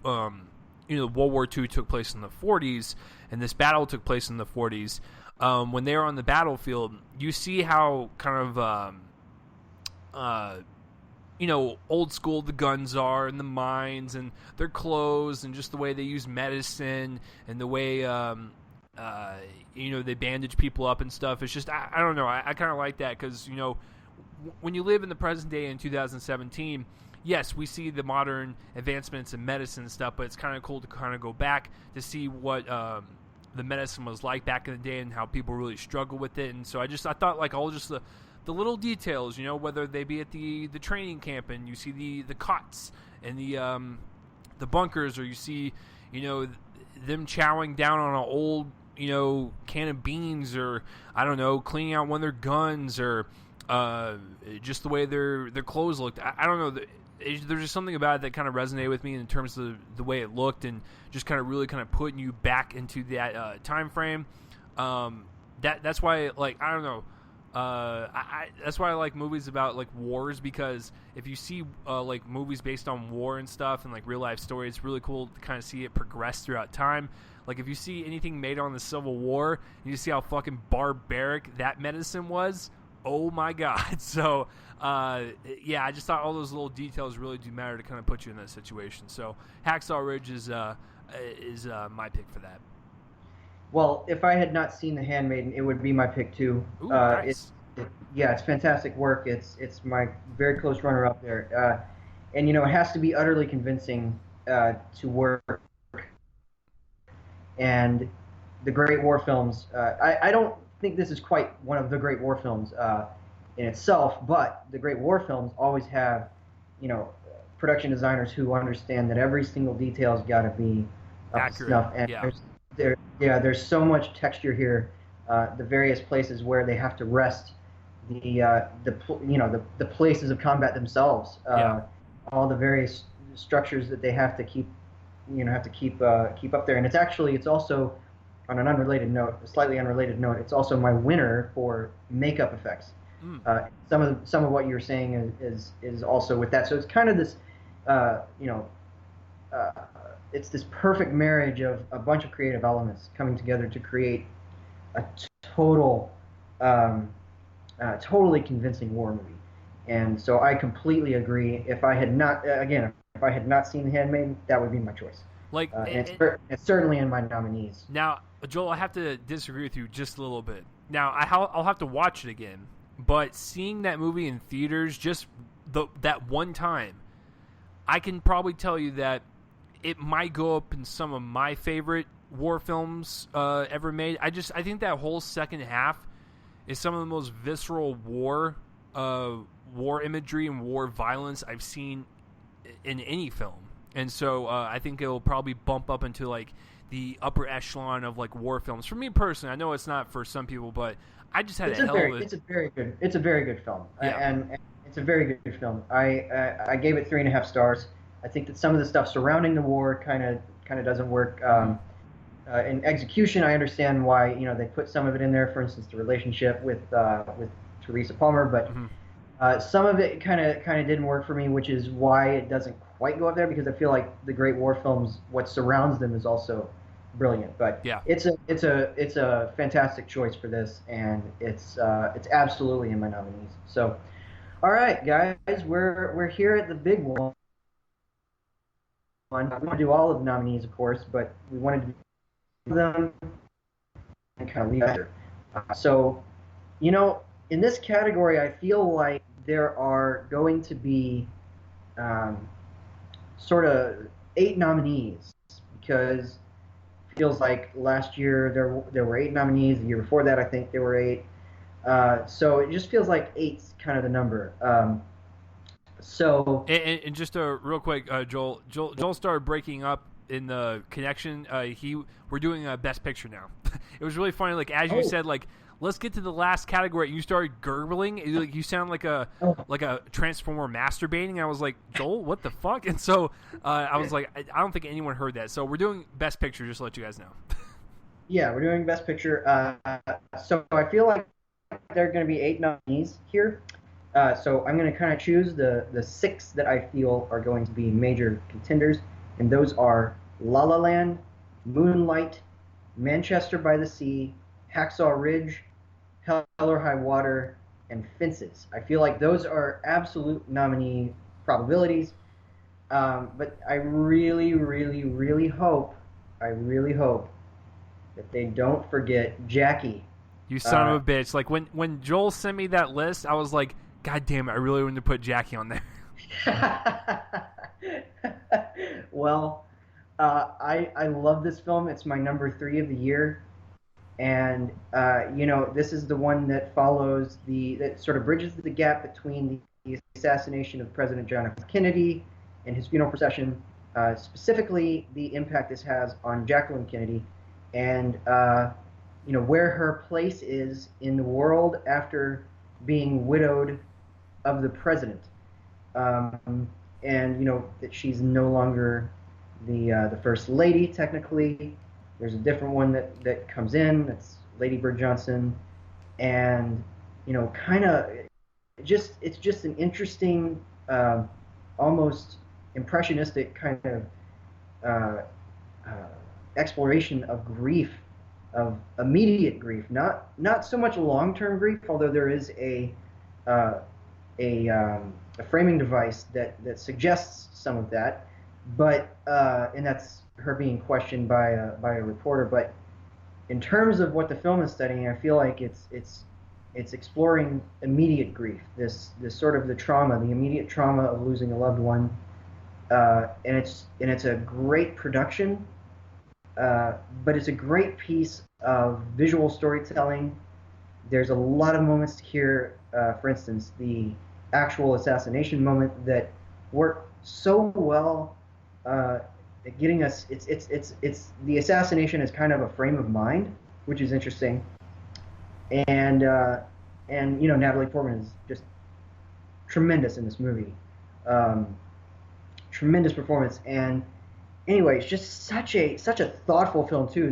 World War II took place in the 40s, and this battle took place in the 40s. When they were on the battlefield, you see how kind of old school the guns are, and the mines, and their clothes, and just the way they use medicine, and the way they bandage people up and stuff. It's just I don't know. I kind of like that because when you live in the present day in 2017, yes, we see the modern advancements in medicine and stuff, but it's kind of cool to kind of go back to see what the medicine was like back in the day and how people really struggle with it. And so I thought like all just the little details, whether they be at the training camp and you see the cots and the bunkers, or you see them chowing down on an old can of beans, or I don't know, cleaning out one of their guns, or just the way their clothes looked. I don't know. There's just something about it that kind of resonated with me in terms of the way it looked, and just kind of really kind of putting you back into that time frame. That's why, like, I don't know. That's why I like movies about like wars, because if you see like movies based on war and stuff and like real life stories, it's really cool to kind of see it progress throughout time. Like if you see anything made on the Civil War, and you see how fucking barbaric that medicine was, oh my god. So yeah, I just thought all those little details really do matter to kind of put you in that situation. So Hacksaw Ridge is my pick for that. Well, if I had not seen The Handmaiden, it would be my pick too. Ooh, nice. It's fantastic work. It's my very close runner up there, and it has to be utterly convincing to work. And the great war films, I don't think this is quite one of the great war films in itself, but the great war films always have, production designers who understand that every single detail's got to be up to snuff. And there's so much texture here. The various places where they have to rest, the places of combat themselves, all the various structures that they have to keep up there. And it's also, on an unrelated note, a slightly unrelated note, it's also my winner for makeup effects. Some of what you're saying is also with that. So it's kind of this, it's this perfect marriage of a bunch of creative elements coming together to create a totally convincing war movie. And so I completely agree. If I had not seen The Handmaiden, that would be my choice. Like, it's certainly in my nominees. Now, Joel, I have to disagree with you just a little bit. Now, I'll have to watch it again, but seeing that movie in theaters just that one time, I can probably tell you that it might go up in some of my favorite war films ever made. I think that whole second half is some of the most visceral war imagery and war violence I've seen in any film. And so I think it'll probably bump up into like the upper echelon of like war films. For me personally, I know it's not for some people, but I just had It's a very good film. Yeah. And it's a very good film. I gave it 3.5 stars. I think that some of the stuff surrounding the war kind of doesn't work. In execution, I understand why they put some of it in there. For instance, the relationship with Teresa Palmer, but some of it kind of didn't work for me, which is why it doesn't quite go up there, because I feel like the great war films, what surrounds them is also brilliant. But yeah, it's a fantastic choice for this, and it's absolutely in my nominees. So, all right, guys, we're here at the big one. We want to do all of the nominees, of course, but we wanted to do them and kind of leave it there. So You know, in this category, I feel like there are going to be um, sort of 8 nominees because it feels like last year there were 8 nominees. The year before that, I think there were 8. So it just feels like eight's kind of the number. So And just real quick, Joel started breaking up in the connection. We're doing Best Picture now. It was really funny. Like as you oh said, like let's get to the last category. And you started gurgling. You sound like a oh transformer masturbating. I was like, Joel, what the fuck? And so I was like, I don't think anyone heard that. So we're doing Best Picture. Just to let you guys know. yeah, we're doing Best Picture. So I feel like there are going to be 8 nominees here. So I'm going to kind of choose the 6 that I feel are going to be major contenders, and those are La La Land, Moonlight, Manchester by the Sea, Hacksaw Ridge, Hell or High Water, and Fences. I feel like those are absolute nominee probabilities, but I really hope that they don't forget Jackie. You son Uh, of a bitch! Like when Joel sent me that list, I was like, God damn it! I really wanted to put Jackie on there. well, I love this film. It's my number 3 of the year, and this is the one that follows that sort of bridges the gap between the assassination of President John F. Kennedy and his funeral procession, specifically the impact this has on Jacqueline Kennedy, and where her place is in the world after being widowed of the president, and that she's no longer the first lady technically. There's a different one that comes in. That's Lady Bird Johnson, and kind of it's just an interesting, almost impressionistic kind of uh, uh, exploration of grief, of immediate grief, not so much long-term grief, although there is uh, a framing device that suggests some of that, but and that's her being questioned by a reporter. But in terms of what the film is studying, I feel like it's exploring immediate grief, this sort of the immediate trauma of losing a loved one, and it's a great production, but it's a great piece of visual storytelling. There's a lot of moments here, for instance, the actual assassination moment that work so well at getting us. It's the assassination is kind of a frame of mind, which is interesting, and Natalie Portman is just tremendous in this movie, um, tremendous performance, and anyway, it's just such a thoughtful film too.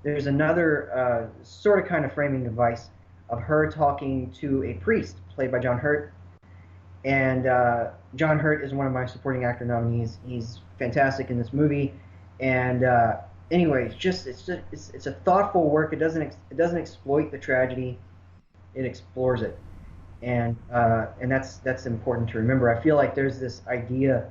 There's another sort of kind of framing device of her talking to a priest played by John Hurt, and John Hurt is one of my supporting actor nominees. He's fantastic in this movie, and anyway, it's a thoughtful work. It doesn't exploit the tragedy. It explores it, and that's important to remember. I feel like there's this idea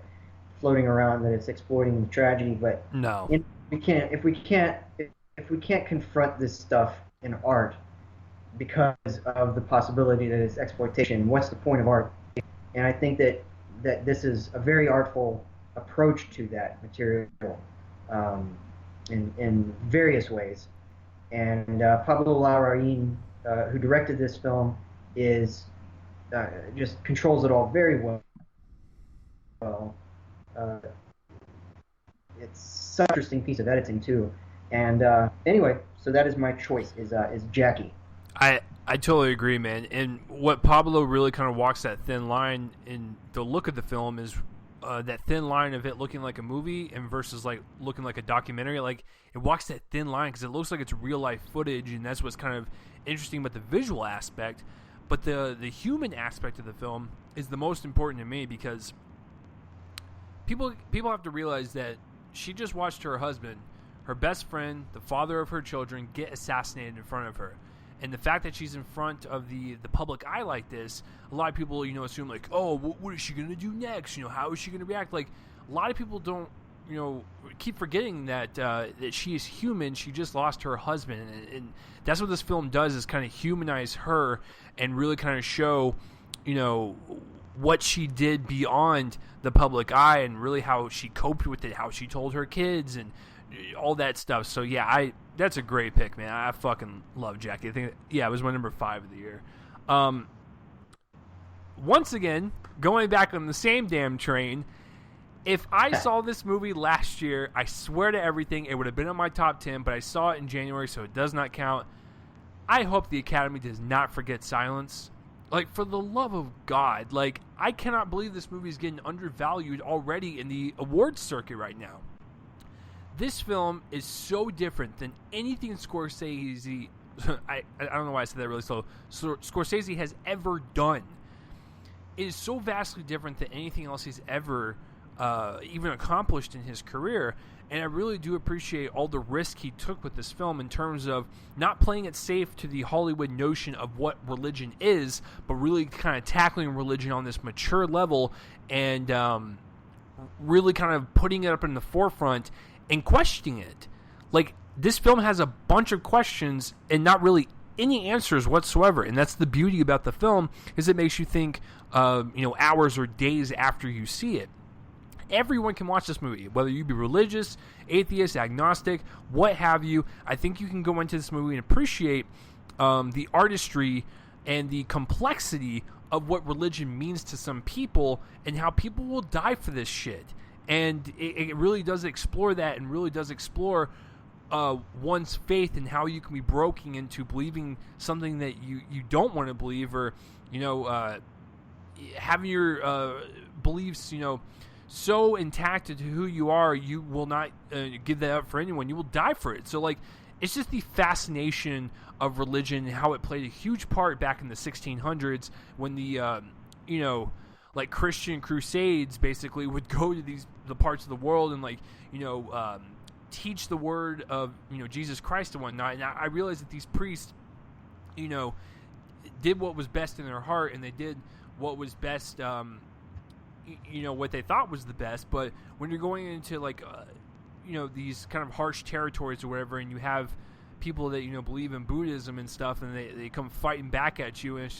floating around that it's exploiting the tragedy, but No. if we can't confront this stuff in art because of the possibility that it's exploitation, what's the point of art? And I think that this is a very artful approach to that material, um, in various ways. And Pablo Larraín, who directed this film, is just controls it all very well. Uh, it's such an interesting piece of editing too. And anyway, so that is my choice. Is Jackie. I totally agree, man. And what Pablo really kind of walks that thin line in the look of the film is that thin line of it looking like a movie and versus like looking like a documentary. Like it walks that thin line because it looks like it's real life footage, and that's what's kind of interesting about the visual aspect. But the human aspect of the film is the most important to me because people have to realize that she just watched her husband, her best friend, the father of her children, get assassinated in front of her. And the fact that she's in front of the public eye like this, a lot of people, assume like, oh, what is she going to do next? How is she going to react? Like, a lot of people don't keep forgetting that that she is human. She just lost her husband, and that's what this film does, is kind of humanize her and really kind of show, what she did beyond the public eye, and really how she coped with it, how she told her kids, and all that stuff. So yeah, that's a great pick, man. I fucking love Jackie. I think it was my number 5 of the year. Once again, going back on the same damn train. If I saw this movie last year, I swear to everything, it would have been on my top 10, but I saw it in January, so it does not count. I hope the Academy does not forget Silence. Like, for the love of God, like, I cannot believe this movie is getting undervalued already in the awards circuit right now. This film is so different than anything Scorsese, I don't know why I said that really slow, Scorsese has ever done. It is so vastly different than anything else he's ever even accomplished in his career, and I really do appreciate all the risk he took with this film in terms of not playing it safe to the Hollywood notion of what religion is, but really kind of tackling religion on this mature level and really kind of putting it up in the forefront and questioning it. Like, this film has a bunch of questions and not really any answers whatsoever, and that's the beauty about the film, is it makes you think hours or days after you see it. Everyone can watch this movie, whether you be religious, atheist, agnostic, what have you. I think you can go into this movie and appreciate the artistry and the complexity of what religion means to some people and how people will die for this shit. And it really does explore that, and really does explore one's faith and how you can be broken into believing something that you don't want to believe, or having your beliefs so intact to who you are, you will not give that up for anyone. You will die for it. So, like, it's just the fascination of religion and how it played a huge part back in the 1600s when the, like, Christian crusades basically would go to the parts of the world and, like, teach the word of, Jesus Christ and whatnot. And I realized that these priests, did what was best in their heart, and they did what was best, what they thought was the best. But when you're going into, like, these kind of harsh territories or whatever, and you have people that, believe in Buddhism and stuff, and they come fighting back at you, and it's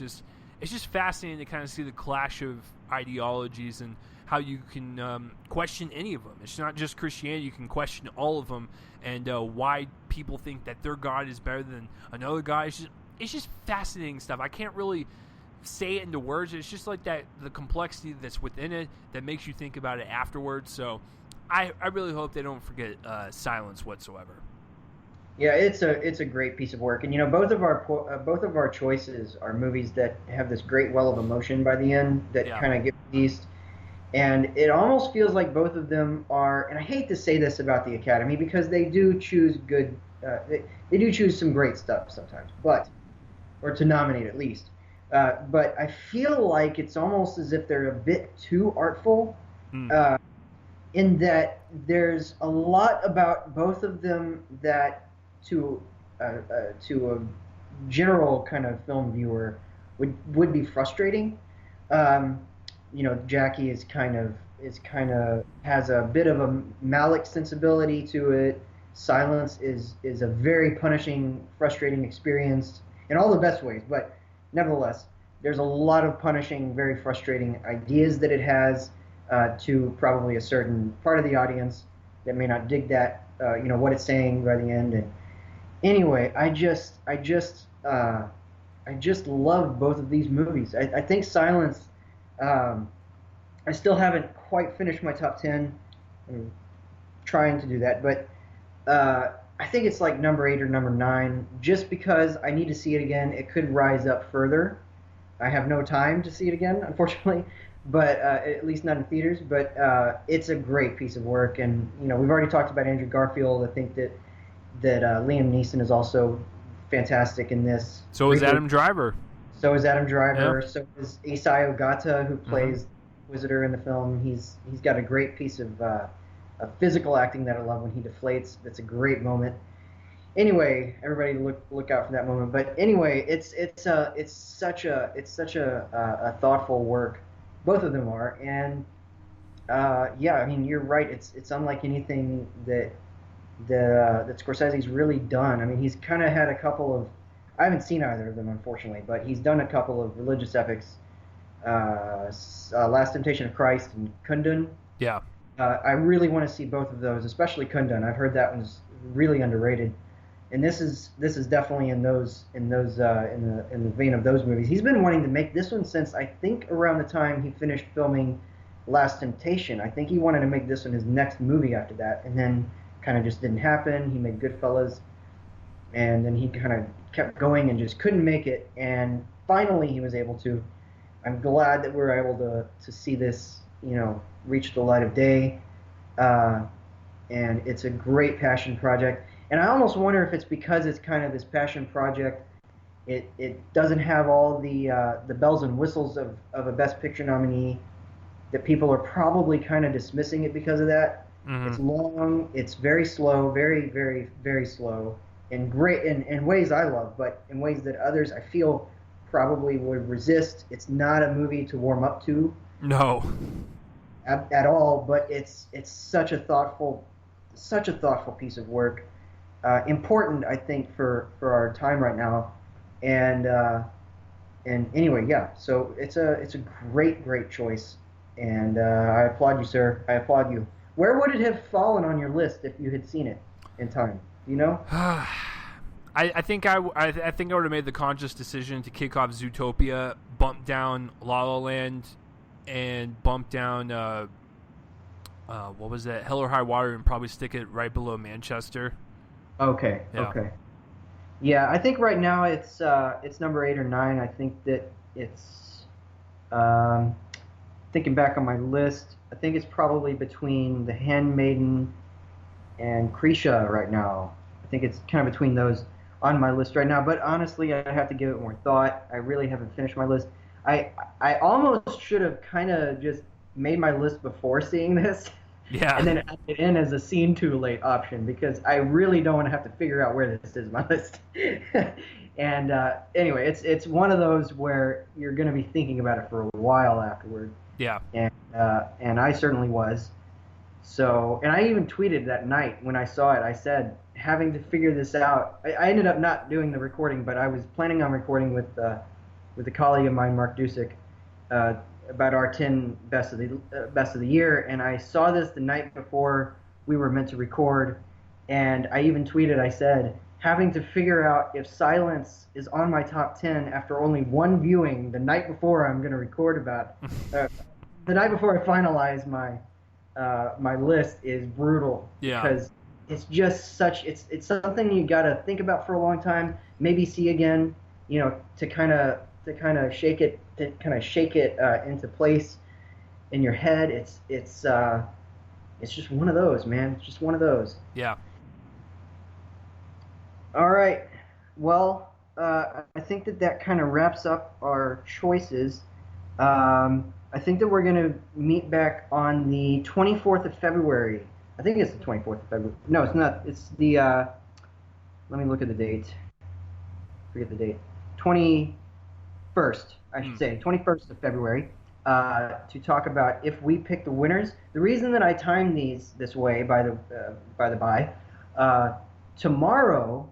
just fascinating to kind of see the clash of ideologies and how you can question any of them. It's not just Christianity. You can question all of them, and why people think that their God is better than another God. It's just fascinating stuff. I can't really say it into words. It's just like that, the complexity that's within it that makes you think about it afterwards. So I really hope they don't forget Silence whatsoever. Yeah, it's a great piece of work, and both of our choices are movies that have this great well of emotion by the end that kind of get released, and it almost feels like both of them are. And I hate to say this about the Academy because they do choose good, they do choose some great stuff sometimes, or to nominate at least. But I feel like it's almost as if they're a bit too artful, in that there's a lot about both of them that to a general kind of film viewer would be frustrating. Jackie is kind of has a bit of a Malick sensibility to it. Silence is a very punishing, frustrating experience in all the best ways, but nevertheless, there's a lot of punishing, very frustrating ideas that it has to probably a certain part of the audience that may not dig that, what it's saying by the end. And anyway, I just love both of these movies. I think Silence. I still haven't quite finished my top 10. I'm trying to do that, but I think it's like number 8 or number 9, just because I need to see it again. It could rise up further. I have no time to see it again, unfortunately, but at least not in theaters. But it's a great piece of work, and we've already talked about Andrew Garfield. I think that Liam Neeson is also fantastic in this. So is Adam Driver. So is Adam Driver. Yeah. So is Isai Ogata, who plays Inquisitor in the film. He's got a great piece of physical acting that I love when he deflates. That's a great moment. Anyway, everybody look out for that moment. But anyway, it's such a thoughtful work. Both of them are, and Yeah, I mean, you're right. It's unlike anything that Scorsese's really done. I mean, he's kind of had a couple of. I haven't seen either of them, unfortunately, but he's done a couple of religious epics. Last Temptation of Christ and Kundun. Yeah. I really want to see both of those, especially Kundun. I've heard that one's really underrated, and this is definitely in the vein of those movies. He's been wanting to make this one since I think around the time he finished filming Last Temptation. I think he wanted to make this one his next movie after that, and then kind of just didn't happen. He made Goodfellas, and then he kind of kept going and just couldn't make it, and finally he was able to. I'm glad that we're able to see this, reach the light of day, and it's a great passion project. And I almost wonder if it's because it's kind of this passion project, it doesn't have all the bells and whistles of a Best Picture nominee, that people are probably kind of dismissing it because of that. Mm-hmm. It's long, it's very slow, very, very, very slow, and great in ways I love, but in ways that others I feel probably would resist. It's not a movie to warm up to. No. At all, but it's such a thoughtful piece of work. Important, I think, for our time right now, and anyway, yeah. So it's a great choice, and I applaud you, sir. I applaud you. Where would it have fallen on your list if you had seen it in time? You know? I think I would have made the conscious decision to kick off Zootopia, bump down La La Land, and bump down what was that, Hell or High Water, and probably stick it right below Manchester. Okay. Yeah. Okay. Yeah, I think right now it's number 8 or 9. I think that it's thinking back on my list, I think it's probably between The Handmaiden and Krisha right now. I think it's kind of between those on my list right now. But honestly, I have to give it more thought. I really haven't finished my list. I almost should have kind of just made my list before seeing this. Yeah. And then add it in as a seen too late option, because I really don't want to have to figure out where this is on my list. And anyway, it's one of those where you're going to be thinking about it for a while afterward. Yeah. And I certainly was. So, and I even tweeted that night when I saw it. I said, having to figure this out. I ended up not doing the recording, but I was planning on recording with a colleague of mine, Mark Dusick, about our 10 best of the year. And I saw this the night before we were meant to record, and I even tweeted. I said, having to figure out if Silence is on my top 10 after only one viewing the night before I'm going to record about the night before I finalize my list is brutal. Yeah. Because it's just it's something you got to think about for a long time, maybe see again, to kind of shake it into place in your head. It's just one of those, man. It's just one of those. Yeah. All right. Well, I think that kind of wraps up our choices. I think that we're going to meet back on the 24th of February. I think it's the 24th of February. No, it's not. It's the, let me look at the date. Forget the date. 21st, I should say. 21st of February, to talk about if we pick the winners. The reason that I timed these this way, by the by, tomorrow,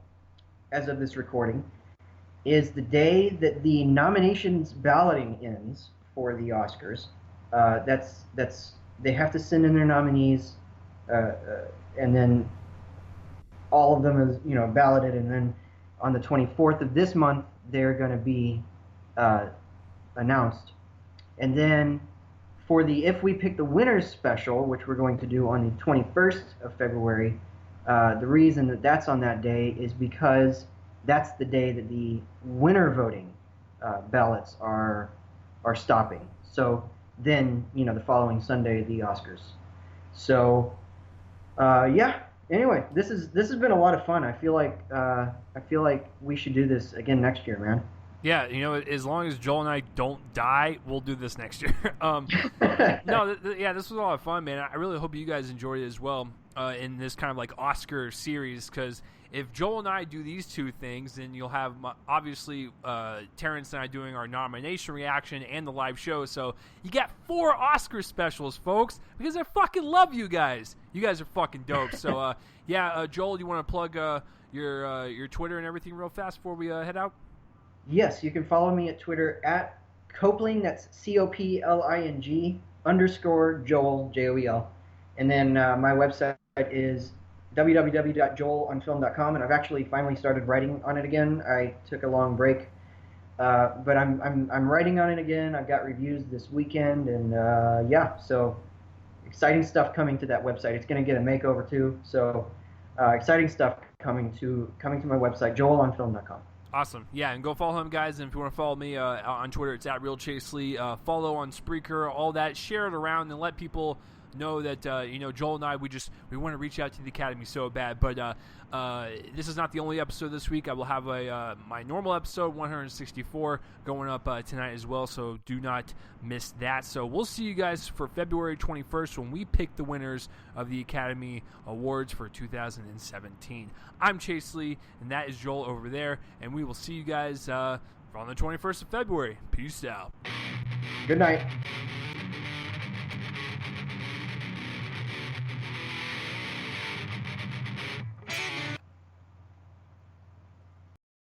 as of this recording, is the day that the nominations balloting ends for the Oscars. They have to send in their nominees, and then all of them is balloted, and then on the 24th of this month they're going to be announced. And then for the If We Pick the Winners special, which we're going to do on the 21st of February, the reason that that's on that day is because that's the day that the winner voting ballots are stopping. So then, the following Sunday, the Oscars. So, yeah. Anyway, this has been a lot of fun. I feel like we should do this again next year, man. Yeah, as long as Joel and I don't die, we'll do this next year. No, this was a lot of fun, man. I really hope you guys enjoyed it as well in this kind of like Oscar series, because if Joel and I do these two things, then you'll have obviously Terrence and I doing our nomination reaction and the live show. So you got 4 Oscar specials, folks, because I fucking love you guys. You guys are fucking dope. So Joel, you want to plug your Twitter and everything real fast before we head out? Yes, you can follow me at Twitter at Copling. That's COPLING _ Joel JOEL, and then my website is www.joelonfilm.com, and I've actually finally started writing on it again. I took a long break, but I'm writing on it again. I've got reviews this weekend, and so exciting stuff coming to that website. It's going to get a makeover too, so exciting stuff coming to my website, joelonfilm.com. Awesome. Yeah, and go follow him, guys. And if you want to follow me on Twitter, it's at RealChaseLee. Follow on Spreaker, all that. Share it around and let people know that, Joel and I, we want to reach out to the Academy so bad. But this is not the only episode this week. I will have my normal episode, 164, going up tonight as well. So do not miss that. So we'll see you guys for February 21st when we pick the winners of the Academy Awards for 2017. I'm Chase Lee, and that is Joel over there. And we will see you guys on the 21st of February. Peace out. Good night.